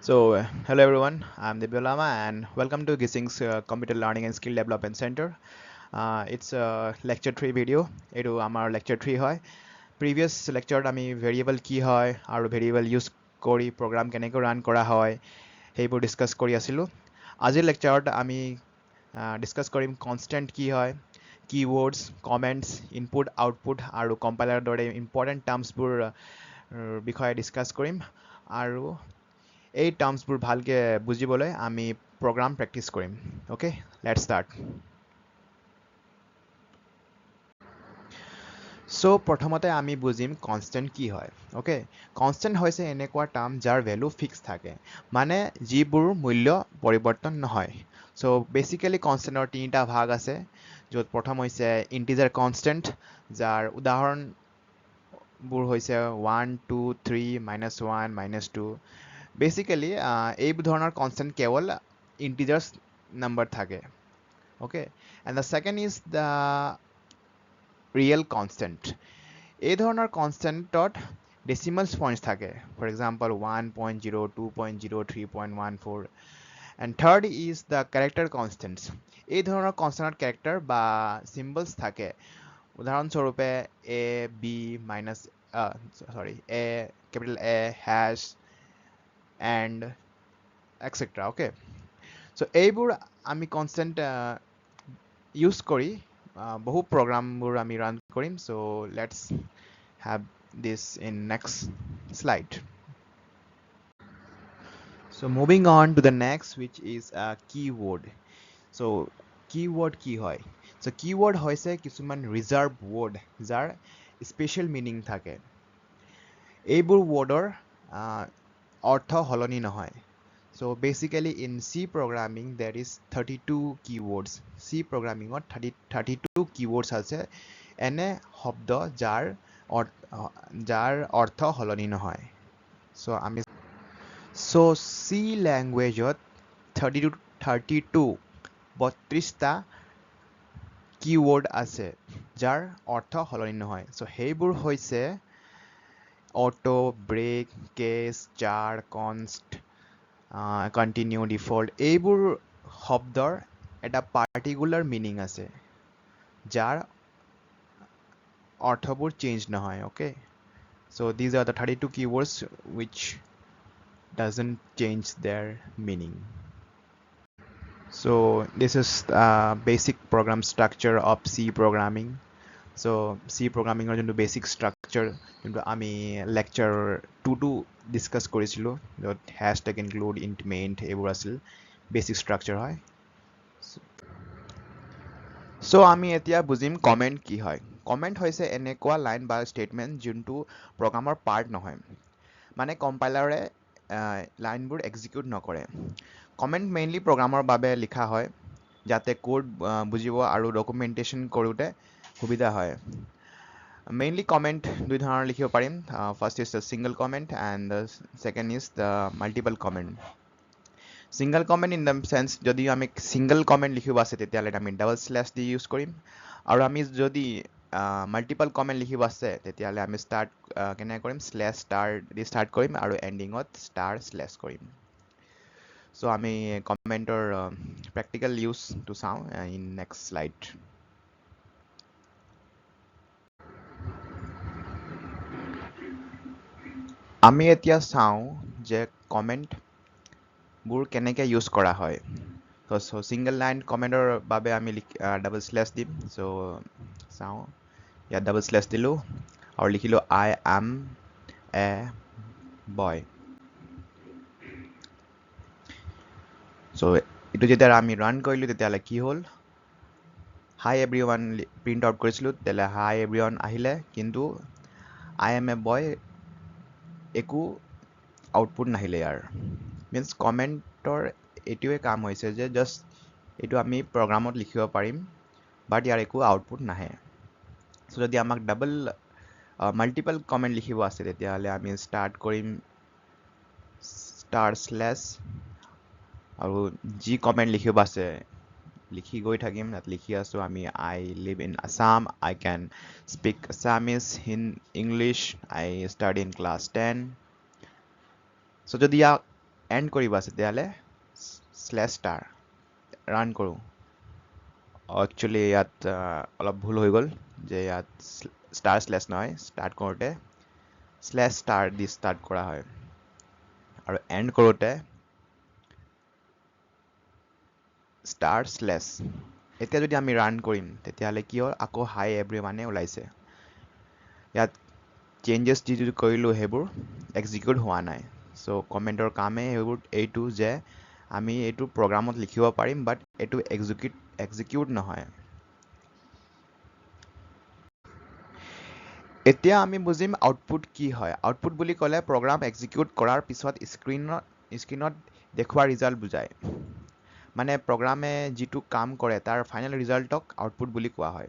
Hello everyone, I'm Divya Lama and welcome to Gising's Computer Learning and Skill Development Center. It's a lecture 3 video. এইটো আমাৰ lecture 3 হয়। Previous lecture আমি variable কি হয় আৰু variable use কৰি program কেনেকৈ run কৰা হয় সেইবোৰ discuss কৰি আছিলোঁ। আজিৰ lectureত আমি discuss কৰিম constant কি হয়, keywords, comments, input, output আৰু compiler দৰে important termsবোৰ বিষয়ে discuss কৰিম আৰু এই টাৰ্মছবোৰ ভালকে বুজিবলৈ আমি প্ৰগ্ৰাম প্ৰেক্টিছ কৰিম। Okay, let's start. প্ৰথমতে আমি বুজিম কনষ্টেণ্ট কি হয়। অ'কে, কনষ্টেণ্ট হৈছে এনেকুৱা টাৰ্ম যাৰ ভেলু ফিক্স থাকে, মানে যিবোৰ মূল্য পৰিৱৰ্তন নহয়। বেচিকেলি কনষ্টেণ্টৰ তিনিটা ভাগ আছে, য'ত প্ৰথম হৈছে ইণ্টিজাৰ কনষ্টেণ্ট, যাৰ উদাহৰণবোৰ হৈছে 1, 2, 3, -1, -2। বেচিকেলি এই ধৰণৰ কনষ্টেণ্ট কেৱল ইণ্টিজাৰ্ছ নাম্বাৰ থাকে। Okay, and the second is the real constant. এই ধৰণৰ কনষ্টেণ্টত ডেচিমেল পইণ্টছ থাকে, for example 1.0, 2.0, 3.14। And third is the character constants. এই ধৰণৰ কনষ্টেণ্টত কেৰেক্টাৰ বা চিম্বলছ থাকে, উদাহৰণস্বৰূপে A capital A hash and etc. Okay, এইবোৰ আমি কনষ্টেণ্ট ইউজ কৰি বহু প্ৰগ্ৰামবোৰ আমি ৰান কৰিম। Let's have this in next slide. Moving on to the next, which is a keyword. Keyword কি হয়? Keyword হৈছে কিছুমান ৰিজাৰ্ভ ৱৰ্ড যাৰ স্পেচিয়েল মিনিং থাকে। এইবোৰ ৱৰ্ডৰ অৰ্থ সলনি নহয়। Basically in C programming there is 32 keywords. C programming or 32 keywords আছে এনে শব্দ যাৰ অৰ্থ সলনি নহয়। C languageত 32টা keyword আছে যাৰ অৰ্থ সলনি নহয়। সেইবোৰ হৈছে auto, break, case, char, const, continue, default. এইবোৰ শব্দৰ এটা পাৰ্টিকুলাৰ মিনিং আছে যাৰ অৰ্থবোৰ চেঞ্জ নহয়। Okay, these are the 32 keywords which doesn't change their meaning. This is basic program structure of C programming. C programming যোনটো বেচিক ষ্ট্ৰাকচাৰ যোনটো আমি lecture 2 discuss কৰিছিলোঁ, য'ত হেছটেগ ইনক্লুড, ইণ্ট, মেইন এইবোৰ আছিল বেচিক ষ্ট্ৰাকচাৰ হয়। আমি এতিয়া বুজিম কমেণ্ট কি হয়। কমেণ্ট হৈছে এনেকুৱা লাইন বা ষ্টেটমেণ্ট যোনটো প্ৰগ্ৰামৰ পাৰ্ট নহয়, মানে কম্পাইলাৰে লাইনবোৰ এক্সিকিউট নকৰে। কমেণ্ট মেইনলি প্ৰগ্ৰামৰ বাবে লিখা হয় যাতে কোড বুজিব আৰু ডকুমেণ্টেশ্যন কৰোঁতে সুবিধা হয়। মেইনলি কমেণ্ট দুই ধৰণৰ লিখিব পাৰিম। First is the single comment and the second is the multiple comment. Single comment in the sense, যদি আমি ছিংগল কমেণ্ট লিখিব আছে তেতিয়াহ'লে আমি ডাবল স্লেছ দি ইউজ কৰিম, আৰু আমি যদি মাল্টিপল কমেণ্ট লিখিব আছে তেতিয়াহ'লে আমি কেনেকৈ কৰিম, স্লেছ ষ্টাৰ দি ষ্টাৰ্ট কৰিম আৰু এণ্ডিঙত ষ্টাৰ স্লেছ কৰিম। আমি কমেণ্টৰ প্ৰেক্টিকেল ইউজটো চাওঁ ইন নেক্সট শ্লাইড। আমি এতিয়া চাওঁ যে কমেণ্টবোৰ কেনেকৈ ইউজ কৰা হয়। ছিংগল লাইন কমেণ্টৰ বাবে আমি ডাবল স্লেছ দিম। চাওঁ, ইয়াত ডাবল স্লেছ দিলোঁ আৰু লিখিলোঁ I am a boy. এইটো যেতিয়া আমি ৰান কৰিলোঁ তেতিয়াহ'লে কি হ'ল, হাই এভৰিৱান প্ৰিণ্ট আউট কৰিছিলোঁ, তেতিয়াহ'লে হাই এভৰিৱান আহিলে, কিন্তু I am a boy একো আউটপুট নাহিলে ইয়াৰ। মিনছ কমেণ্টৰ এইটোৱে কাম হৈছে যে জাষ্ট এইটো আমি প্ৰগ্ৰামত লিখিব পাৰিম, বাট ইয়াৰ একো আউটপুট নাহে। যদি আমাক মাল্টিপল কমেণ্ট লিখিব আছে তেতিয়াহ'লে আমি ষ্টাৰ্ট কৰিম ষ্টাৰ স্লেছ, আৰু যি কমেণ্ট লিখিব আছে লিখি গৈ থাকিম। তাত লিখি আছোঁ আমি I live in Assam, I can speak Assamese, in English, I study in class 10. যদি ইয়াক এণ্ড কৰিব আছে তেতিয়াহ'লে স্লেছ ষ্টাৰ ৰান কৰোঁ একচুৱেলি ইয়াত অলপ ভুল হৈ গ'ল যে ইয়াত ষ্টাৰ স্লেছ নহয় ষ্টাৰ্ট কৰোঁতে স্লেছ ষ্টাৰ দি ষ্টাৰ্ট কৰা হয় আৰু এণ্ড কৰোঁতে ষ্টাৰ স্লেছ এতিয়া যদি আমি ৰান কৰিম তেতিয়াহ'লে কি হ'ল আকৌ হাই এভৰিৱানে ওলাইছে ইয়াত চেঞ্জেছ যিটো কৰিলোঁ সেইবোৰ এক্সিকিউট হোৱা নাই চ' কমেণ্টৰ কামেই সেইবোৰ এইটো যে আমি এইটো প্ৰগ্ৰামত লিখিব পাৰিম বাট এইটো এক্সিকিউট নহয় এতিয়া আমি বুজিম আউটপুট কি হয় আউটপুট বুলি ক'লে প্ৰগ্ৰাম এক্সিকিউট কৰাৰ পিছত স্ক্ৰীনত দেখুওৱা ৰিজাল্ট বুজায় মানে প্ৰগ্ৰামে যিটো কাম কৰে তাৰ ফাইনেল ৰিজাল্টক আউটপুট বুলি কোৱা হয়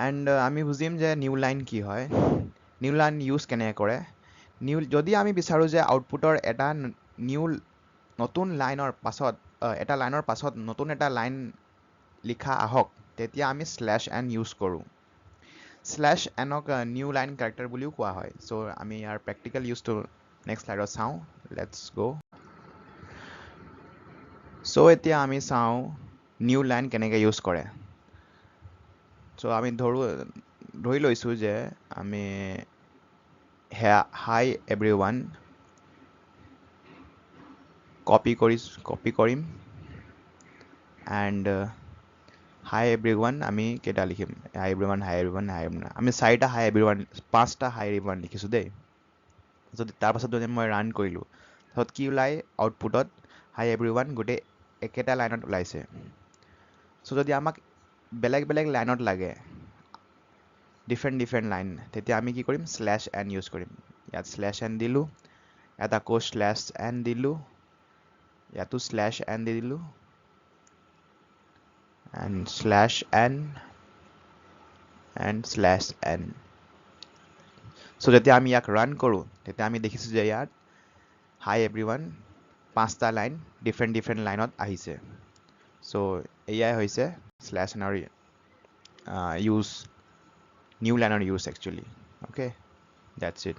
এণ্ড আমি বুজিম যে নিউ লাইন কি হয় নিউ লাইন ইউজ কেনেকৈ কৰে যদি আমি বিচাৰোঁ যে আউটপুটৰ এটা নতুন লাইনৰ পাছত নতুন এটা লাইন লিখা আহক তেতিয়া আমি স্লেছ এন ইউজ কৰোঁ স্লেছ এনক নিউ লাইন কেৰেক্টাৰ বুলিও কোৱা হয় চ' আমি ইয়াৰ প্ৰেক্টিকেল ইউজটো নেক্সট স্লাইডত চাওঁ লেটছ গ' চ' এতিয়া আমি চাওঁ নিউ লাইন কেনেকৈ ইউজ কৰে চ' আমি ধৰি লৈছোঁ যে আমি হাই এভৰিৱান কপি কৰিম এণ্ড হাই এভৰিৱান আমি কেইটা লিখিম হাই এভৰিৱান আমি চাৰিটা হাই এভৰিৱান 5টা হাই এভৰিৱান লিখিছোঁ দেই যদি তাৰপাছত যদি মই ৰান কৰিলোঁ তাৰপিছত কি ওলাই আউটপুটত হাই এভৰিৱান গোটেই একেটা লাইনত ওলাইছে চ' যদি আমাক বেলেগ লাইনত লাগে ডিফাৰেণ্ট লাইন তেতিয়া আমি কি কৰিম স্লেছ এন ইউজ কৰিম ইয়াত স্লেছ এন দিলোঁ ইয়াত আকৌ স্লেছ এন দিলোঁ ইয়াতো স্লেছ এন দি দিলোঁ and slash n and slash n so যেতিয়া আমি ইয়াক ৰান কৰোঁ তেতিয়া আমি দেখিছোঁ যে ইয়াত হাই এভৰিৱান 5টা লাইন ডিফাৰেণ্ট লাইনত আহিছে চ' এয়াই হৈছে স্লেছ এনৰ ইউজ নিউ লাইনৰ use actually okay that's it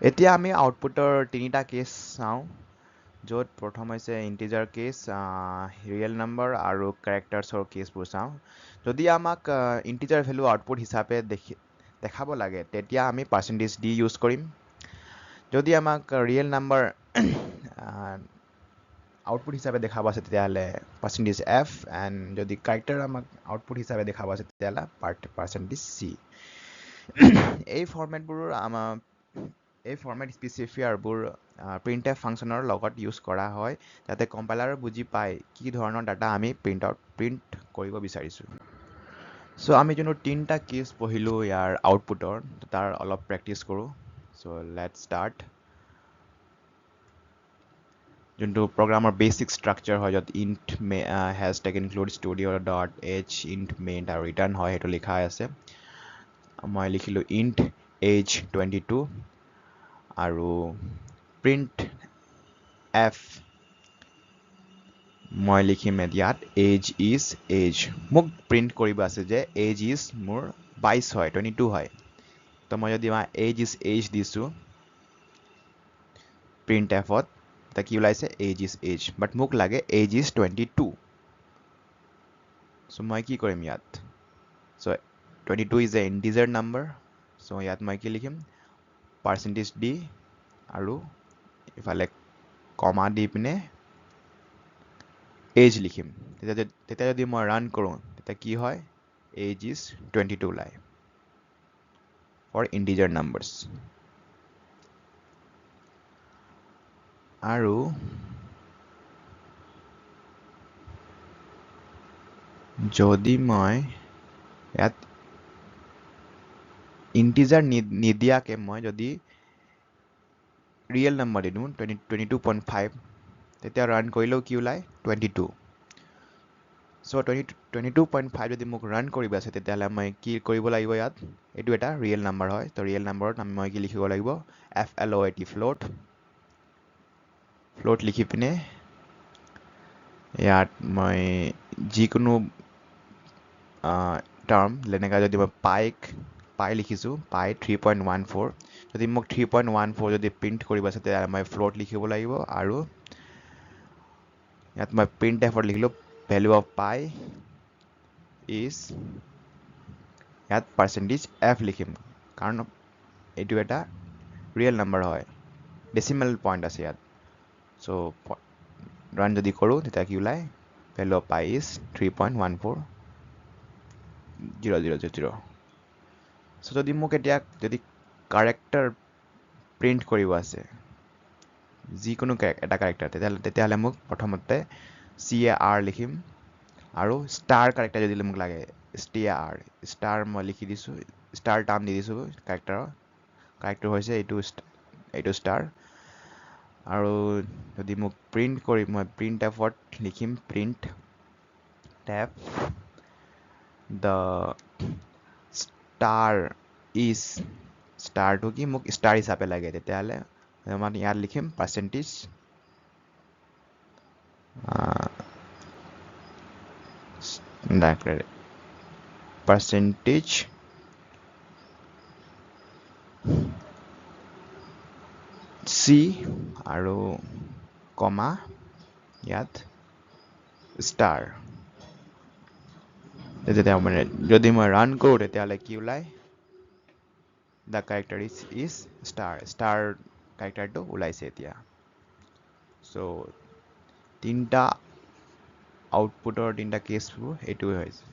এতিয়া আমি আউটপুটৰ 3টা কেছ চাওঁ য'ত প্ৰথম হৈছে ইণ্টিজাৰ কেছ ৰিয়েল নম্বৰ আৰু কেৰেক্টাৰ্ছৰ কেছবোৰ চাওঁ যদি আমাক ইণ্টিজাৰ ভেলু আউটপুট হিচাপে দেখাব লাগে তেতিয়া আমি পাৰ্চেণ্টেজ ডি ইউজ কৰিম যদি আমাক ৰিয়েল নম্বৰ আউটপুট হিচাপে দেখাব আছে তেতিয়াহ'লে পাৰ্চেণ্টেজ এফ এণ্ড যদি কেৰেক্টাৰ আমাক আউটপুট হিচাপে দেখাব আছে তেতিয়াহ'লে পাৰ্চেণ্টেজ চি এই ফৰ্মেট স্পেচিফায়াৰবোৰ প্ৰিণ্টএফ ফাংচনৰ লগত ইউজ কৰা হয় যাতে কম্পাইলাৰ বুজি পায় কি ধৰণৰ ডাটা আমি প্ৰিণ্ট কৰিব বিচাৰিছোঁ চ' আমি যোনটো 3টা কেছ পঢ়িলোঁ ইয়াৰ আউটপুটৰ তাৰ অলপ প্ৰেক্টিছ কৰোঁ চ' লেটছ ষ্টাৰ্ট যোনটো প্ৰগ্ৰামৰ বেচিক ষ্ট্ৰাকচাৰ হয় য'ত int hash take include studio' dot H int main আৰু ৰিটাৰ্ণ হয় সেইটো লিখা আছে মই লিখিলোঁ ইণ্ট এজ 22 আৰু প্ৰিণ্ট এফ মই লিখিম ইয়াত এজ ইজ এজ মোক প্ৰিণ্ট কৰিব আছে যে এজ ইজ মোৰ 22 হয় 22 হয় তো মই যদি এজ ইজ এজ দিছোঁ প্ৰিণ্ট এফত এতিয়া কি ওলাইছে এজ ইজ এজ বাট মোক লাগে এজ ইজ 22 চ' মই কি কৰিম ইয়াত চ' 22 ইজ এ ইণ্টিজাৰ নাম্বাৰ চ' ইয়াত মই কি লিখিম পাৰ্চেণ্টেজ ডি আৰু ইফালে কমা দি পিনে এজ লিখিম তেতিয়া যদি মই ৰান কৰোঁ তেতিয়া কি হয় এজ ইজ 22 ওলায় ফৰ ইণ্টিজাৰ নাম্বাৰ্ছ আৰু যদি মই ইয়াত ইণ্টিজাৰ নিদিয়াকৈ মই যদি ৰিয়েল নাম্বাৰ দি দিওঁ 22.5 তেতিয়া ৰান কৰিলেও কি ওলায় 22 চ' 22.5 যদি মোক ৰান কৰিব আছে তেতিয়াহ'লে মই কি কৰিব লাগিব ইয়াত এইটো এটা ৰিয়েল নাম্বাৰ হয় তো ৰিয়েল নাম্বাৰত মই কি লিখিব লাগিব FLOAT ফ্লোট লিখি পিনে ইয়াত মই যিকোনো টাৰ্ম যেনেকৈ যদি মই পাই লিখিছোঁ পাই 3.14 যদি মোক 3.14 যদি প্ৰিণ্ট কৰিব আছে তেতিয়াহ'লে মই ফ্লোট লিখিব লাগিব আৰু ইয়াত মই প্ৰিণ্ট এফত লিখিলোঁ ভেলু অফ পাই ইজ ইয়াত পাৰ্চেণ্টেজ এফ লিখিম কাৰণ এইটো এটা ৰিয়েল নাম্বাৰ হয় ডেচিমেল পইণ্ট আছে ইয়াত চ' ৰান যদি কৰোঁ তেতিয়া কি ওলায় value of pi is 3.14000 so' যদি মোক এতিয়া যদি কাৰেক্টাৰ প্ৰিণ্ট কৰিব আছে যিকোনো এটা কাৰেক্টাৰ তেতিয়াহ'লে মোক প্ৰথমতে CAR লিখিম আৰু ষ্টাৰ কাৰেক্টাৰ যদি মোক লাগে STAR ষ্টাৰ মই লিখি দিছোঁ ষ্টাৰ টাৰ্ম দি দিছোঁ কাৰেক্টাৰ হৈছে এইটো ষ্টাৰ আৰু যদি মোক প্ৰিণ্ট কৰি মই প্ৰিণ্ট এফত লিখিম print F the star is ষ্টাৰটো কি মোক ষ্টাৰ হিচাপে লাগে তেতিয়াহ'লে মই ইয়াত লিখিম পাৰ্চেণ্টেজ C আৰু কমা ইয়াত ষ্টাৰ যেতিয়া মানে যদি মই ৰান কৰোঁ তেতিয়াহ'লে কি ওলায় দ্য কেৰেক্টাৰ ইজ ষ্টাৰ কেৰেক্টাৰটো ওলাইছে এতিয়া চ' তিনিটা আউটপুটৰ তিনিটা কেছবোৰ এইটোৱে হৈছে